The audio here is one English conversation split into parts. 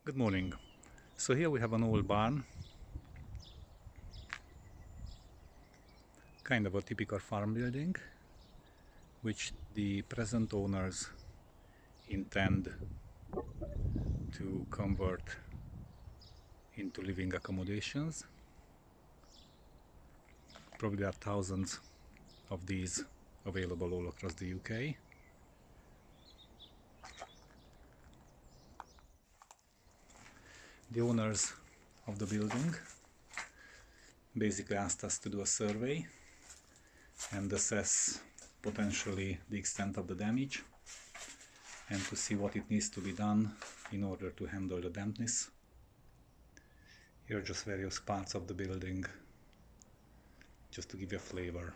Good morning. So here we have an old barn, kind of a typical farm building, which the present owners intend to convert into living accommodations. Probably there are thousands of these available all across the UK. The owners of the building basically asked us to do a survey and assess potentially the extent of the damage and to see what it needs to be done in order to handle the dampness. Here are just various parts of the building, just to give you a flavor.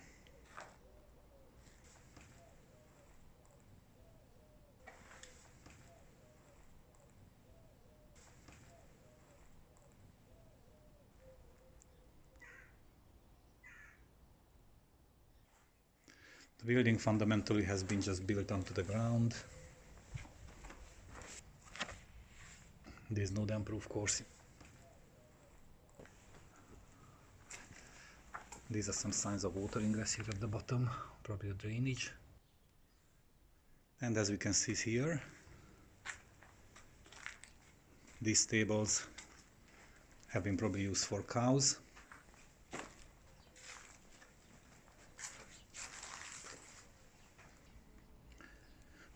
The building fundamentally has been just built onto the ground. There's no damp-proof course. These are some signs of water ingress here at the bottom, probably a drainage. And as we can see here, these stables have been probably used for cows.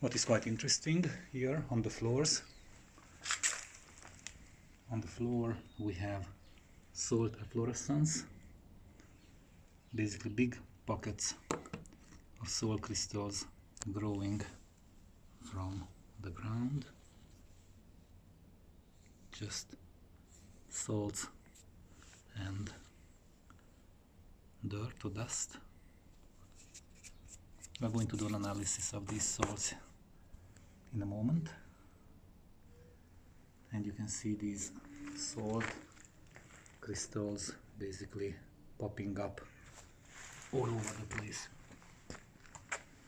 What is quite interesting here on the floors, on the floor we have salt efflorescence, basically big pockets of salt crystals growing from the ground, just salts and dirt or dust. We are going to do an analysis of these salts in a moment, and you can see these salt crystals basically popping up all over the place.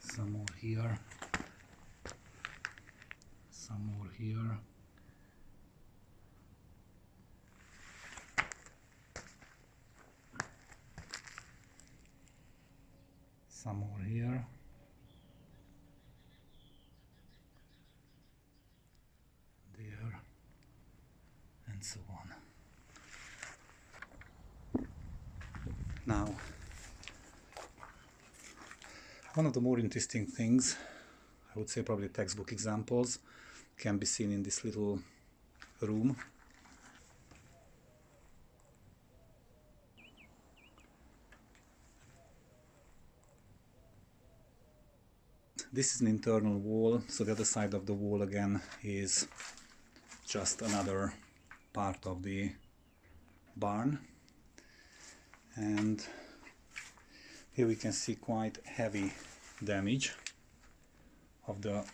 Some more here, some more here, some more here, there, and so on. Now, one of the more interesting things, I would say probably textbook examples, can be seen in this little room. This is an internal wall, so the other side of the wall again is just another part of the barn. And here we can see quite heavy damage of the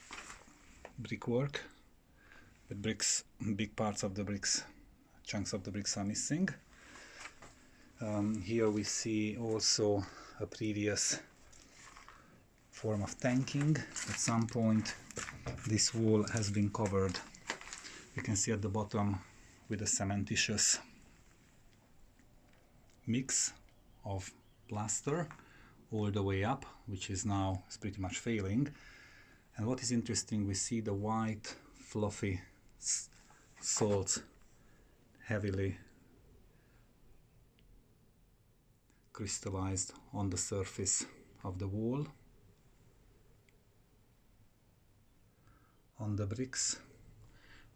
brickwork. The bricks, big parts of the bricks, chunks of the bricks are missing. Here we see also a previous form of tanking. At some point this wall has been covered, you can see at the bottom, with a cementitious mix of plaster all the way up, which is now pretty much failing. And what is interesting, we see the white fluffy salt heavily crystallized on the surface of the wall. On the bricks,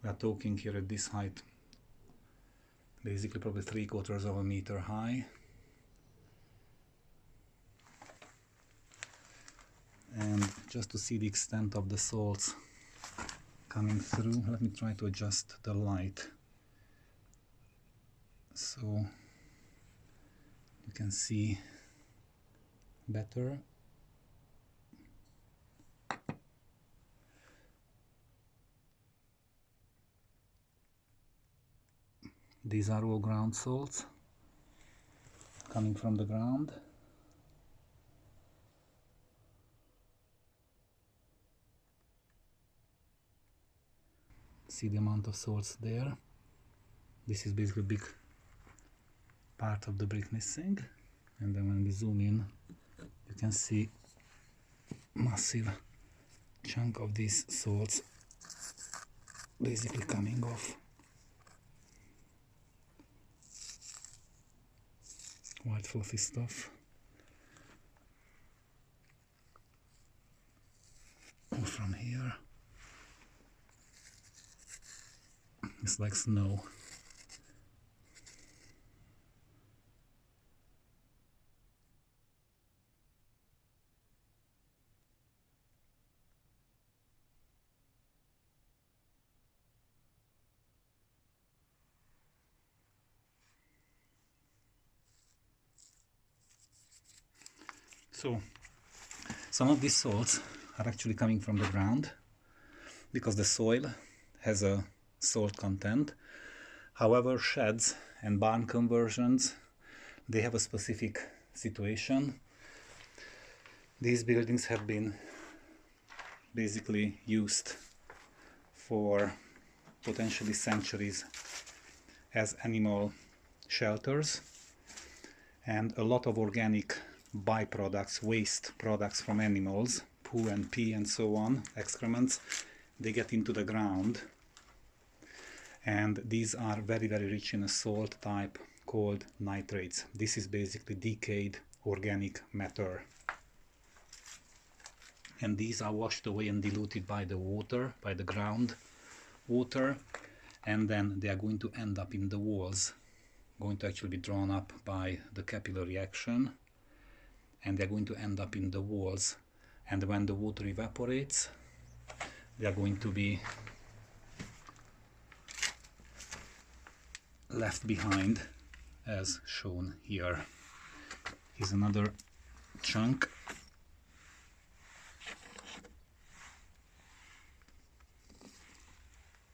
we are talking here at this height, basically probably 3/4 of a meter high. And just to see the extent of the salts coming through, let me try to adjust the light so you can see better. These are all ground salts coming from the ground. See the amount of salts there. This is basically a big part of the brick missing, and then when we zoom in you can see massive chunk of these salts basically coming off. White fluffy stuff. And from here it's like snow. So some of these salts are actually coming from the ground because the soil has a salt content. However, sheds and barn conversions, they have a specific situation. These buildings have been basically used for potentially centuries as animal shelters, and a lot of organic byproducts, waste products from animals, poo and pee and so on, excrements, they get into the ground, and these are very rich in a salt type called nitrates. This is basically decayed organic matter, and these are washed away and diluted by the water, by the ground water, and then they are going to end up in the walls, going to actually be drawn up by the capillary action, and they're going to end up in the walls, and when the water evaporates they are going to be left behind as shown here. Here's another chunk.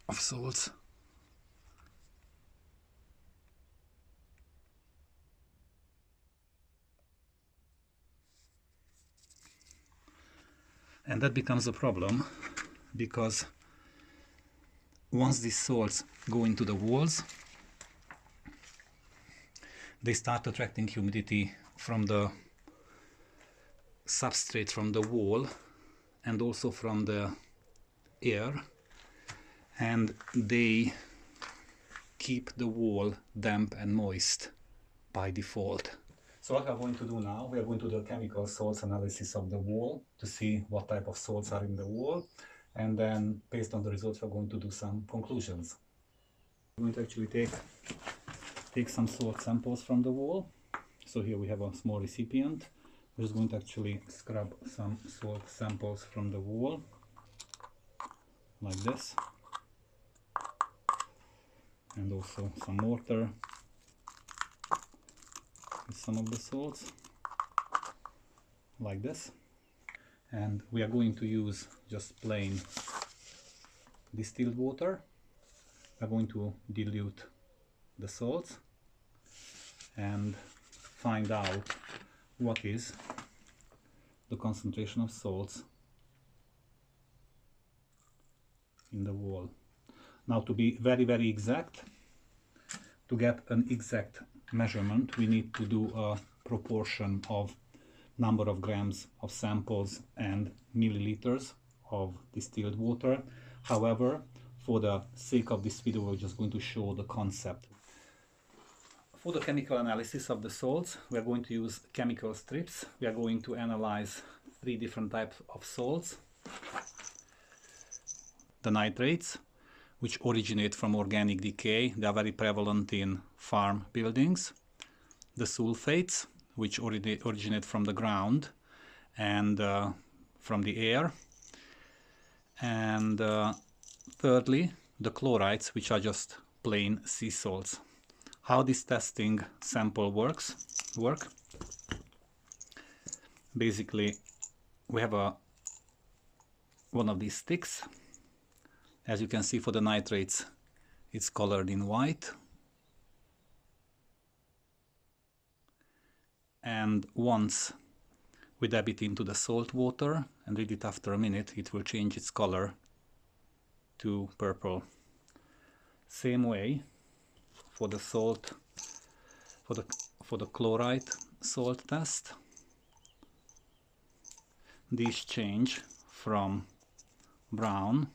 Of salts. And that becomes a problem because once these salts go into the walls, they start attracting humidity from the substrate, from the wall, and also from the air, and they keep the wall damp and moist by default. So what we are going to do now, we are going to do a chemical salts analysis of the wall to see what type of salts are in the wall, and then based on the results we are going to do some conclusions. I'm going to actually take some salt samples from the wall. So here we have a small recipient. We're just going to actually scrub some salt samples from the wall like this, and also some mortar with some of the salts like this. And we are going to use just plain distilled water. We are going to dilute the salts and find out what is the concentration of salts in the wall. Now, to be very exact, to get an exact measurement, we need to do a proportion of number of grams of samples and milliliters of distilled water. However, for the sake of this video, we're just going to show the concept. For the chemical analysis of the salts, we are going to use chemical strips. We are going to analyze 3 different types of salts. The nitrates, which originate from organic decay, they are very prevalent in farm buildings. The sulfates, which originate from the ground and from the air. And thirdly, the chlorides, which are just plain sea salts. How this testing sample work? Basically, we have one of these sticks. As you can see, for the nitrates, it's colored in white. And once we dab it into the salt water and read it after a minute, it will change its color to purple. Same way, for the salt, for the chloride salt test. These change from brown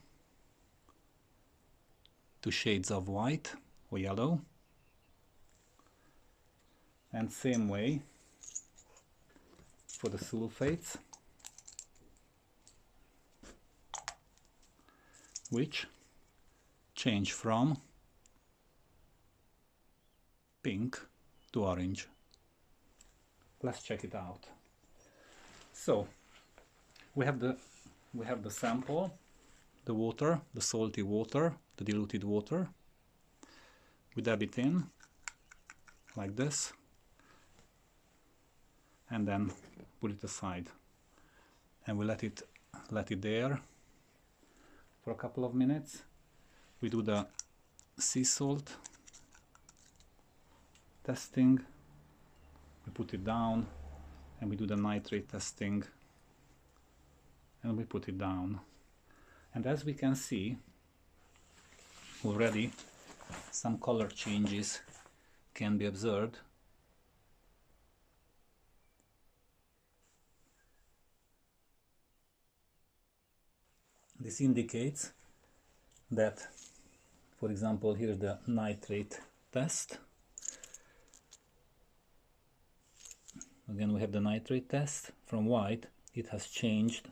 to shades of white or yellow, and same way for the sulfates, which change from pink to orange. Let's check it out. So we have the sample, the water, the salty water, the diluted water. We dab it in like this and then put it aside, and we let it there for a couple of minutes. We do the sea salt testing, we put it down, and we do the nitrate testing, and we put it down. And as we can see, already some color changes can be observed. This indicates that, for example, here's the nitrate test. Again, we have the nitrate test. From white, it has changed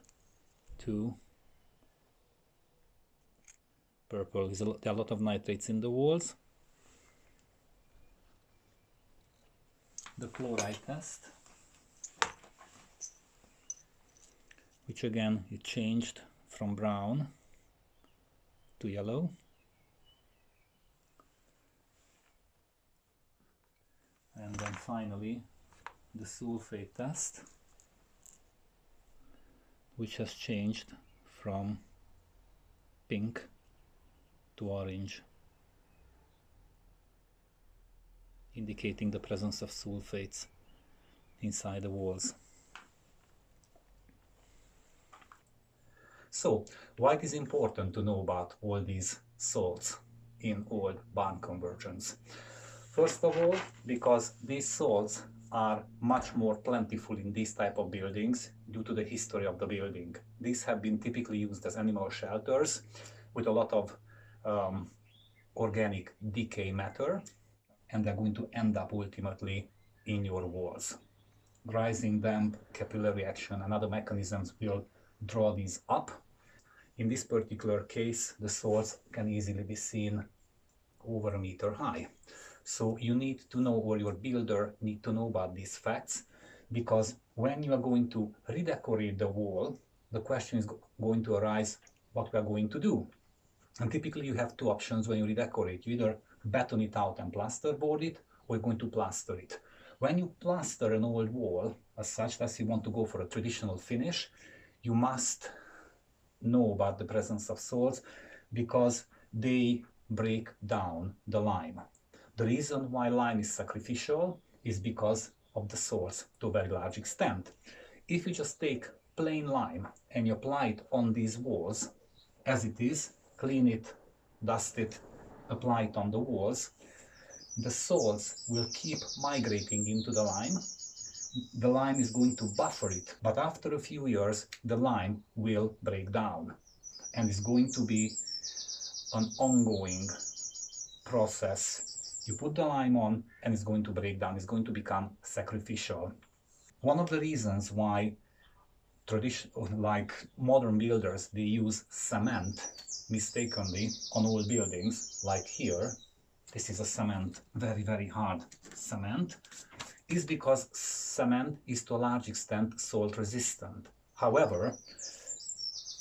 to purple. There are a lot of nitrates in the walls. The chloride test, which again, it changed from brown to yellow. And then finally, the sulfate test, which has changed from pink to orange, indicating the presence of sulfates inside the walls. So, why it is important to know about all these salts in old barn conversions? First of all, because these salts are much more plentiful in these type of buildings due to the history of the building. These have been typically used as animal shelters with a lot of organic decay matter, and they're going to end up ultimately in your walls. Rising damp, capillary action and other mechanisms will draw these up. In this particular case, the salts can easily be seen over a meter high. So you need to know, or your builder need to know about these facts, because when you are going to redecorate the wall, the question is going to arise, what we are going to do. And typically you have two options when you redecorate. You either batten it out and plasterboard it, or you're going to plaster it. When you plaster an old wall, as such, as you want to go for a traditional finish, you must know about the presence of salts, because they break down the lime. The reason why lime is sacrificial is because of the salts to a very large extent. If you just take plain lime and you apply it on these walls as it is, clean it, dust it, apply it on the walls, the salts will keep migrating into the lime. The lime is going to buffer it, but after a few years the lime will break down, and it's going to be an ongoing process. You put the lime on and it's going to break down, it's going to become sacrificial. One of the reasons why like modern builders, they use cement mistakenly on old buildings, like here, this is a cement, very, very hard cement, is because cement is to a large extent salt resistant. However,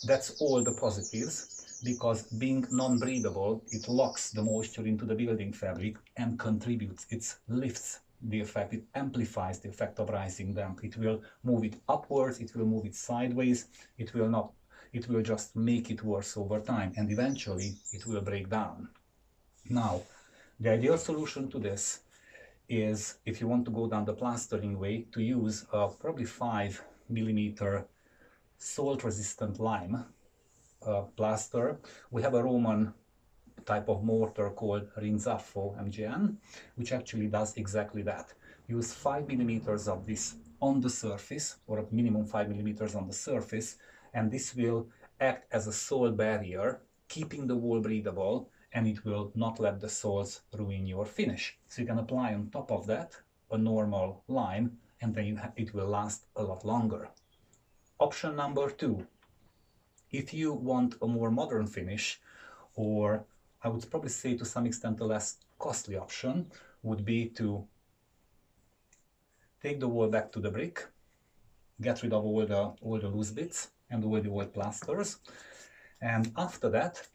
that's all the positives, because being non-breathable, it locks the moisture into the building fabric and contributes, it lifts the effect, it amplifies the effect of rising damp. It will move it upwards, it will move it sideways, it will just make it worse over time, and eventually it will break down. Now, the ideal solution to this is, if you want to go down the plastering way, to use a probably 5mm salt resistant lime plaster. We have a Roman type of mortar called Rinzaffo MGN, which actually does exactly that. Use 5 millimeters of this on the surface, or a minimum 5 millimeters on the surface, and this will act as a soil barrier, keeping the wall breathable, and it will not let the soils ruin your finish. So you can apply on top of that a normal lime, and then it will last a lot longer. Option number 2. If you want a more modern finish, or I would probably say to some extent a less costly option, would be to take the wall back to the brick, get rid of all the loose bits and all the old plasters, and after that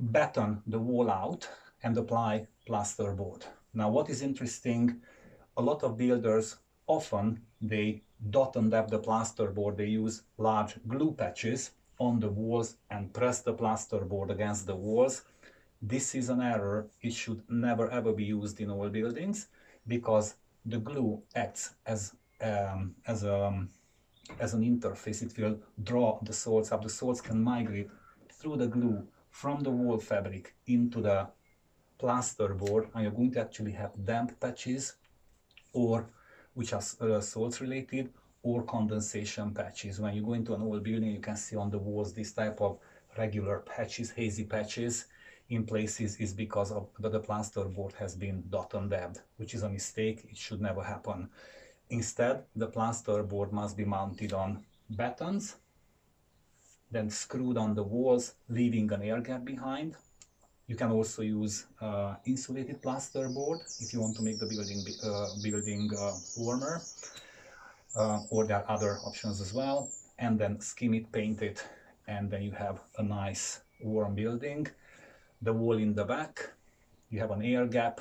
batten the wall out and apply plasterboard. Now what is interesting, a lot of builders often they dot and dab the plasterboard. They use large glue patches on the walls and press the plasterboard against the walls. This is an error. It should never ever be used in all buildings, because the glue acts as an interface. It will draw the soils up. The soils can migrate through the glue from the wall fabric into the plasterboard, and you're going to actually have damp patches, or which are soils related, or condensation patches. When you go into an old building, you can see on the walls this type of regular patches, hazy patches in places, is because of the plasterboard has been dot and dabbed, which is a mistake. It should never happen. Instead, the plasterboard must be mounted on battens, then screwed on the walls, leaving an air gap behind. You can also use insulated plasterboard if you want to make the building warmer, or there are other options as well. And then skim it, paint it, and then you have a nice warm building. The wall in the back, you have an air gap,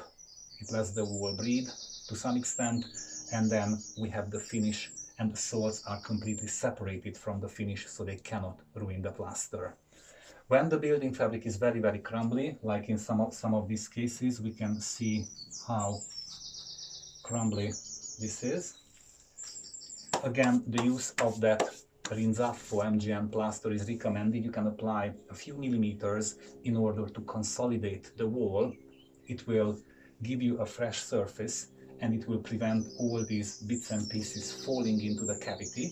it lets the wall breathe to some extent, and then we have the finish, and the soils are completely separated from the finish, so they cannot ruin the plaster. When the building fabric is very, very crumbly, like in some of these cases, we can see how crumbly this is. Again, the use of that Rinzaffo MGN plaster is recommended. You can apply a few millimeters in order to consolidate the wall. It will give you a fresh surface, and it will prevent all these bits and pieces falling into the cavity,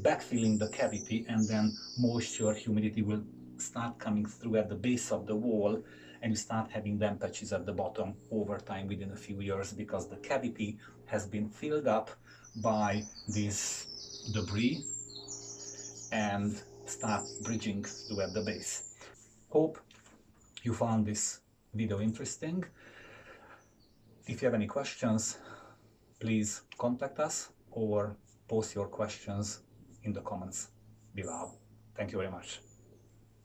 backfilling the cavity, and then moisture, humidity will start coming through at the base of the wall, and you start having damp patches at the bottom over time within a few years, because the cavity has been filled up by this debris and start bridging through at the base. Hope you found this video interesting. If you have any questions, please contact us or post your questions in the comments below. Thank you very much.